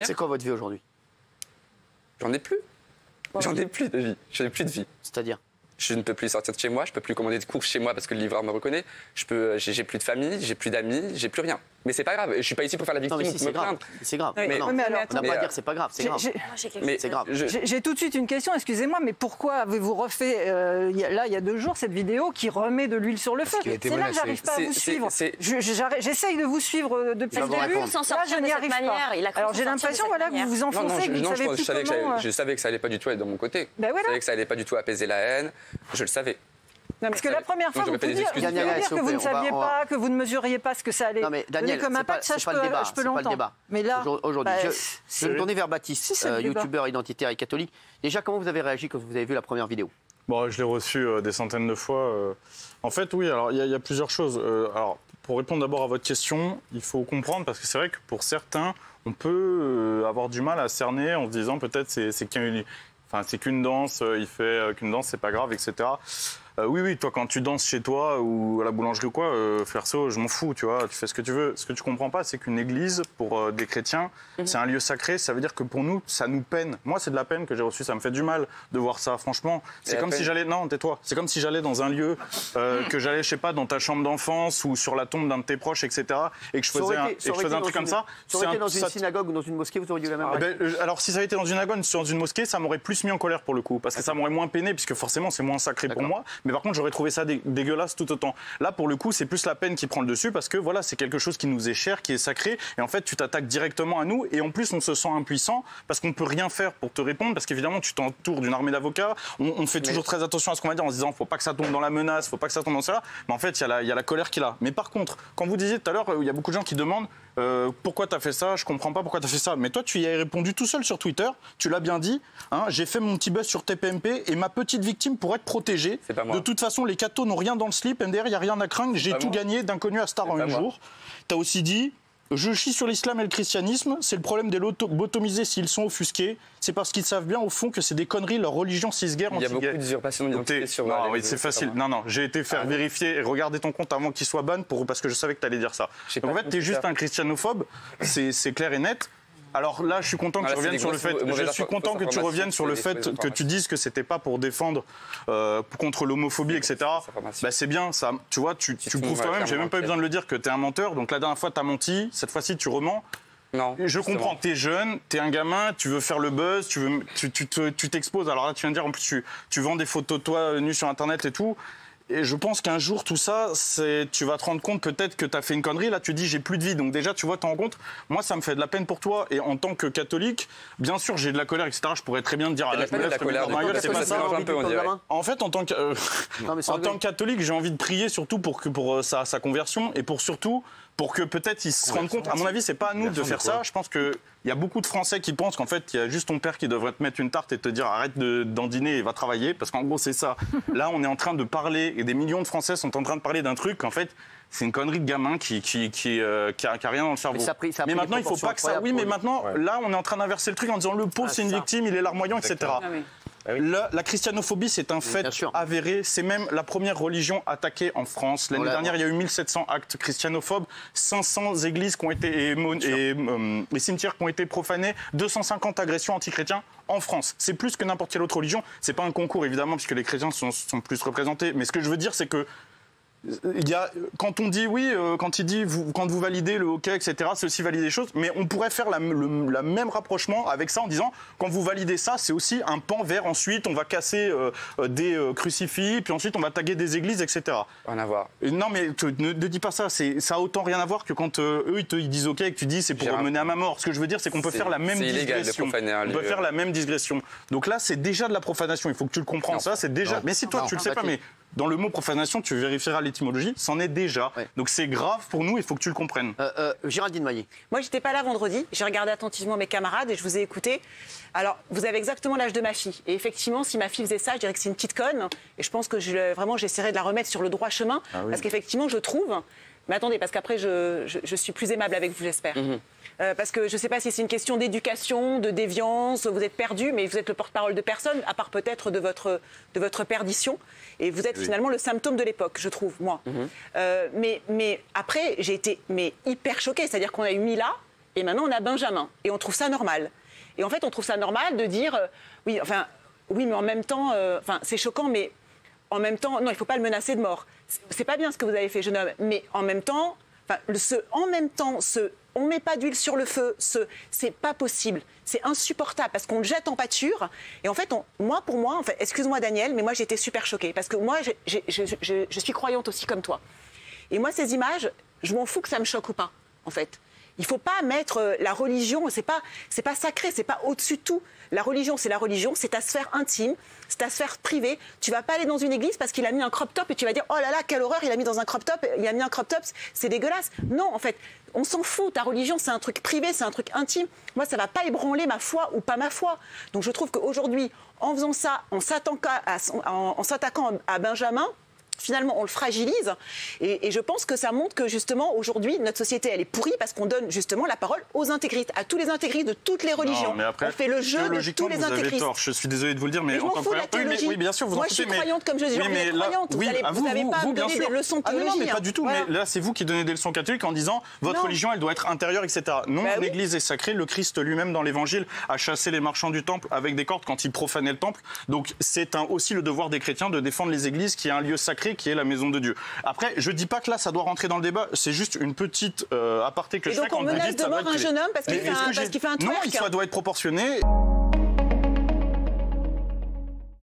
C'est quoi votre vie aujourd'hui? J'en ai plus. J'en ai plus de vie. J'en ai plus de vie. C'est-à-dire? Je ne peux plus sortir de chez moi, je peux plus commander de courses chez moi parce que le livreur me reconnaît. J'ai plus de famille, j'ai plus d'amis, j'ai plus rien. Mais c'est pas grave. Je suis pas ici pour faire la victime. Non, mais si, c'est grave. C'est grave. Oui, mais non, mais alors, on n'a pas à dire que c'est pas grave. C'est grave. C'est grave. J'ai tout de suite une question, excusez-moi, mais pourquoi avez-vous refait, il y a 2 jours, cette vidéo qui remet de l'huile sur le feu? C'est là que j'arrive pas à vous suivre. J'essaye de vous suivre depuis le début. Là, je n'y arrive pas. Alors j'ai l'impression que vous vous enfoncez, que vous ne savez plus comment... Je savais que ça allait pas du tout être de mon côté. Je savais que ça allait pas du tout apaiser la haine. Je le savais. Non, parce que la première fois, vous pouvez dire que vous ne saviez pas, que vous ne mesuriez pas ce que ça allait donner comme impact, ça je peux l'entendre. Mais là, aujourd'hui, je vais me tourner vers Baptiste, youtubeur identitaire et catholique. Déjà, comment vous avez réagi quand vous avez vu la première vidéo? Bon, je l'ai reçu des centaines de fois. En fait, oui, alors il y a plusieurs choses. Alors, pour répondre d'abord à votre question, il faut comprendre, parce que c'est vrai que pour certains, on peut avoir du mal à cerner en se disant peut-être c'est qu'une danse, il fait qu'une danse, c'est pas grave, etc. Oui, toi, quand tu danses chez toi ou à la boulangerie ou quoi, faire ça, je m'en fous, tu vois, tu fais ce que tu veux. Ce que tu comprends pas, c'est qu'une église, pour des chrétiens, c'est un lieu sacré. Ça veut dire que pour nous, ça nous peine. Moi, c'est de la peine que j'ai reçue, ça me fait du mal de voir ça, franchement. C'est comme si j'allais... Non, tais-toi. C'est comme si j'allais dans un lieu, que j'allais, je sais pas, dans ta chambre d'enfance ou sur la tombe d'un de tes proches, etc. Et que je faisais un truc comme ça. Ça aurait été dans une synagogue ou dans une mosquée, vous auriez eu la même réaction? Alors, si ça avait été dans une synagogue, dans une mosquée, ça m'aurait plus mis en colère pour le coup. Parce que ça m'aurait moins peiné, puisque forcément, c'est moins sacré pour moi. Mais par contre, j'aurais trouvé ça dégueulasse tout autant. Là, pour le coup, c'est plus la peine qui prend le dessus parce que voilà, c'est quelque chose qui nous est cher, qui est sacré. Et en fait, tu t'attaques directement à nous. Et en plus, on se sent impuissant parce qu'on ne peut rien faire pour te répondre. Parce qu'évidemment, tu t'entoures d'une armée d'avocats. On fait toujours très attention à ce qu'on va dire en se disant, faut pas que ça tombe dans la menace, faut pas que ça tombe dans cela. Mais en fait, il y a la colère qu'il a. Mais par contre, quand vous disiez tout à l'heure, il y a beaucoup de gens qui demandent pourquoi tu as fait ça, je comprends pas pourquoi tu as fait ça. Mais toi, tu y as répondu tout seul sur Twitter. Tu l'as bien dit. Hein, j'ai fait mon petit buzz sur TPMP et ma petite victime pour être protégée. De toute façon, les cathos n'ont rien dans le slip. MDR, il n'y a rien à craindre. J'ai tout gagné d'inconnu à star en un jour. Tu as aussi dit, je chie sur l'islam et le christianisme. C'est le problème des lobotomisés s'ils sont offusqués. C'est parce qu'ils savent bien, au fond, que c'est des conneries, leur religion cisguerre anti-guerre. Il y a beaucoup d'usurpation d'identité sur... Non, oui, c'est facile. Non, j'ai été faire vérifier et regarder ton compte avant qu'il soit ban parce que je savais que tu allais dire ça. Donc en fait, tu es juste un christianophobe. C'est clair et net. Alors là, je suis content que tu reviennes sur le fait. Je suis content que tu reviennes sur le fait que tu dises que c'était pas pour défendre contre l'homophobie, etc. Bah, c'est bien, ça. Tu vois, tu prouves toi-même. J'ai même pas eu besoin de le dire que tu es un menteur. Donc la dernière fois, tu as menti. Cette fois-ci, tu remens. Non. Je comprends. T'es jeune, t'es un gamin, tu veux faire le buzz, tu t'exposes. Alors là, tu viens de dire en plus, tu vends des photos de toi nues sur Internet et tout. Et je pense qu'un jour, tout ça, tu vas te rendre compte peut-être que tu as fait une connerie. Là, tu dis, j'ai plus de vie. Donc déjà, tu vois, tu te rends compte, moi, ça me fait de la peine pour toi. Et en tant que catholique, bien sûr, j'ai de la colère, etc. Je pourrais très bien te dire, c'est pas ça. En fait, en tant que catholique, j'ai envie de prier surtout pour sa conversion et pour que peut-être ils se rendent compte. À mon avis, c'est pas à nous de faire ça. Je pense qu'il y a beaucoup de Français qui pensent qu'en fait, il y a juste ton père qui devrait te mettre une tarte et te dire arrête d'en dîner et va travailler. Parce qu'en gros, c'est ça. Là, on est en train de parler, et des millions de Français sont en train de parler d'un truc qu'en fait, c'est une connerie de gamin qui a rien dans le cerveau. Mais maintenant, il faut pas que ça. Oui, mais maintenant, là, on est en train d'inverser le truc en disant le pauvre, c'est une victime, il est larmoyant, etc. La christianophobie, c'est un fait avéré. C'est même la première religion attaquée en France. L'année dernière, il y a eu 1700 actes christianophobes, 500 églises qui ont été et cimetières qui ont été profanés, 250 agressions anti-chrétiens en France. C'est plus que n'importe quelle autre religion. C'est pas un concours, évidemment, puisque les chrétiens sont plus représentés. Mais ce que je veux dire, c'est que quand on dit quand vous validez le hockey, etc., c'est aussi valider des choses, mais on pourrait faire la même rapprochement avec ça en disant quand vous validez ça, c'est aussi un pan vers ensuite on va casser des crucifix, puis ensuite on va taguer des églises, etc. Rien à voir. Non, mais ne dis pas ça, ça a autant rien à voir que quand eux ils disent ok et que tu dis c'est pour mener à ma mort. Ce que je veux dire, c'est qu'on peut faire la même digression. On peut faire la même digression. Donc là, c'est déjà de la profanation. Il faut que tu le comprennes. Ça, c'est déjà. Mais si toi tu le sais pas, mais dans le mot profanation, tu vérifieras l'étymologie, c'en est déjà. Donc c'est grave pour nous, il faut que tu le comprennes. Géraldine Maillet. Moi, j'étais pas là vendredi. J'ai regardé attentivement mes camarades et je vous ai écouté. Alors, vous avez exactement l'âge de ma fille. Et effectivement, si ma fille faisait ça, je dirais que c'est une petite conne. Et je pense que vraiment, j'essaierais de la remettre sur le droit chemin. Parce qu'effectivement, je trouve... Mais attendez, parce qu'après, je suis plus aimable avec vous, j'espère. Parce que je ne sais pas si c'est une question d'éducation, de déviance, vous êtes perdu, mais vous êtes le porte-parole de personne, à part peut-être de votre perdition. Et vous êtes finalement le symptôme de l'époque, je trouve, moi. Mais après, j'ai été hyper choquée. C'est-à-dire qu'on a eu Mila, et maintenant on a Benjamin. Et on trouve ça normal. Et en fait, on trouve ça normal de dire, oui, mais en même temps, c'est choquant, mais en même temps, non, il ne faut pas le menacer de mort. C'est pas bien ce que vous avez fait, jeune homme, mais en même temps, on met pas d'huile sur le feu, c'est pas possible, c'est insupportable parce qu'on le jette en pâture. Et en fait, pour moi, excuse-moi Daniel, mais moi j'étais super choquée parce que moi, je suis croyante aussi comme toi. Et moi, ces images, je m'en fous que ça me choque ou pas, en fait. Il ne faut pas mettre la religion, c'est pas sacré, c'est pas au-dessus de tout. La religion, c'est ta sphère intime, c'est ta sphère privée. Tu vas pas aller dans une église parce qu'il a mis un crop top et tu vas dire, oh là là, quelle horreur, il a mis un crop top, c'est dégueulasse. Non, en fait, on s'en fout. Ta religion, c'est un truc privé, c'est un truc intime. Moi, ça va pas ébranler ma foi ou pas ma foi. Donc je trouve qu'aujourd'hui, en faisant ça, en s'attaquant à Benjamin, finalement, on le fragilise et je pense que ça montre que justement aujourd'hui notre société elle est pourrie parce qu'on donne justement la parole aux intégristes, à tous les intégristes de toutes les religions. Non, après, on fait le jeu de tous les intégristes. Je suis désolé de vous le dire, mais en tant que oui, bien sûr, vous moi en je suis foutez, croyante comme je dis, croyante. Vous n'allez pas me donner des leçons de théologie. Non, mais pas du tout. Voilà. Mais là, c'est vous qui donnez des leçons catholiques en disant votre religion elle doit être intérieure, etc. Non, l'Église est sacrée. Le Christ lui-même dans l'Évangile a chassé les marchands du temple avec des cordes quand ils profanaient le temple. Donc c'est aussi le devoir des chrétiens de défendre les églises, qui est un lieu sacré, qui est la maison de Dieu. Après, je dis pas que là, ça doit rentrer dans le débat. C'est juste une petite aparté que je fais quand vous dites. Et donc on menace de mort un jeune homme parce qu'il fait un twerk. Non, ça doit être proportionné.